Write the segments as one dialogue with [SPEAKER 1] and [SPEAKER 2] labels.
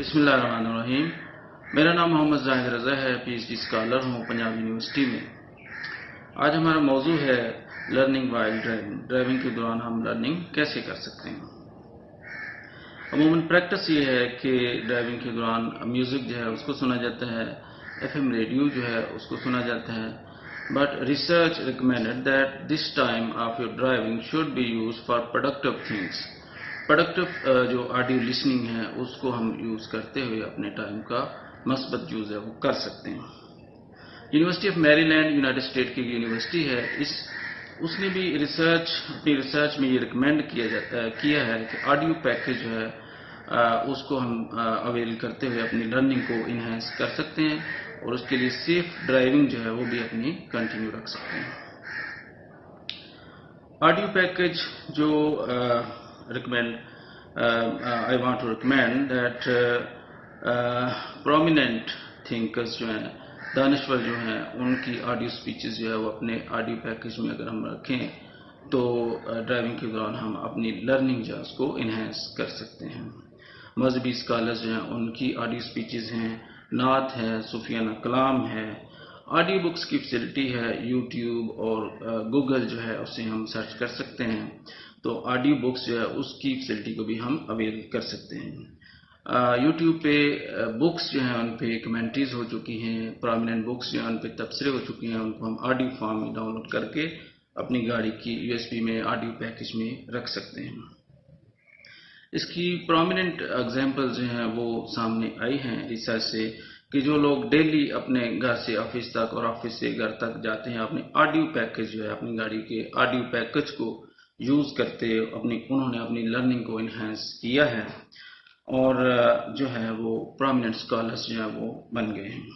[SPEAKER 1] بسم اللہ الرحمن الرحیم. میرا نام محمد زاہد رضا ہے. پی ایچ ڈی اسکالر ہوں پنجاب یونیورسٹی میں. آج ہمارا موضوع ہے لرننگ وائل ڈرائیونگ. ڈرائیونگ کے دوران ہم لرننگ کیسے کر سکتے ہیں. عموماً پریکٹس یہ ہے کہ ڈرائیونگ کے دوران میوزک جو ہے اس کو سنا جاتا ہے, ایف ایم ریڈیو جو ہے اس کو سنا جاتا ہے. But research recommended that this time of your driving should be used for productive things. Productive جو آڈیو لسننگ ہے اس کو ہم یوز کرتے ہوئے اپنے ٹائم کا مثبت یوز ہے وہ کر سکتے ہیں. یونیورسٹی آف میری لینڈ یونائٹڈ اسٹیٹ کی یونیورسٹی ہے. اس نے بھی اپنی ریسرچ میں یہ ریکمینڈ کیا ہے کہ آڈیو پیکیج جو ہے اس کو ہم اویل کرتے ہوئے اپنی لرننگ کو انہینس کر سکتے ہیں اور اس کے لیے سیف ڈرائیونگ جو ہے وہ بھی اپنی کنٹینیو رکھ سکتے ہیں. آڈیو پیکیج جو I want to recommend that prominent thinkers جو ہیں, دانشور جو ہیں, ان کی آڈیو سپیچز جو ہے وہ اپنے آڈیو پیکیج میں اگر ہم رکھیں تو ڈرائیونگ کے دوران ہم اپنی لرننگ جو ہے اس کو انہینس کر سکتے ہیں. مذہبی اسکالرز جو ہیں ان کی آڈیو سپیچز ہیں, نعت ہے, صوفیانہ کلام ہے. آڈیو بکس کی فیسلٹی ہے, یوٹیوب اور گوگل جو ہے اسے ہم سرچ کر سکتے ہیں تو آڈیو بکس جو ہے اس کی فیسلٹی کو بھی ہم اویل کر سکتے ہیں. یوٹیوب پہ بکس جو ہیں ان پہ کمنٹریز ہو چکی ہیں, پرومیننٹ بکس جو ہیں ان پہ تبصرے ہو چکی ہیں, ان کو ہم آڈیو فارم میں ڈاؤن لوڈ کر کے اپنی گاڑی کی USB میں آڈیو پیکیج میں رکھ سکتے ہیں. اس کی پرومیننٹ ایگزامپل جو ہیں وہ سامنے آئی ہیں ریسرچ سے کہ جو لوگ ڈیلی اپنے گھر سے آفس تک اور آفس سے گھر تک جاتے ہیں, اپنے آڈیو پیکیج جو ہے اپنی گاڑی کے آڈیو پیکیج کو یوز کرتے انہوں نے اپنی لرننگ کو انہینس کیا ہے اور جو ہے وہ پرومیننٹ اسکالرس جو ہیں وہ بن گئے ہیں.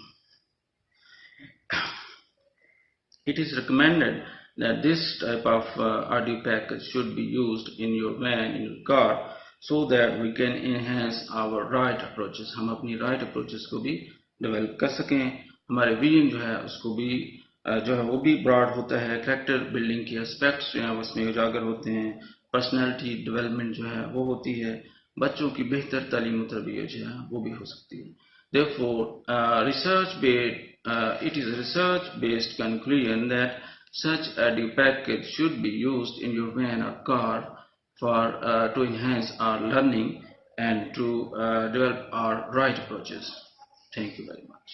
[SPEAKER 1] It is recommended that this type of audio package should be used in your van, in your car, so that we can enhance our right approaches. ہم اپنی right approaches کو بھی ڈیولپ کر سکیں, ہمارے ویژن جو ہے اس کو بھی جو ہے وہ بھی براڈ ہوتا ہے, کریکٹر بلڈنگ کی اسپیکٹس جو ہیں اس میں اجاگر ہوتے ہیں, پرسنالٹی ڈیولپمنٹ جو ہے وہ ہوتی ہے, بچوں کی بہتر تعلیم و تربیت جو ہے وہ بھی ہو سکتی ہے. Therefore, it is a research-based conclusion that such audio package should be used in your van or car to enhance our learning and to develop our right approaches. Thank you very much.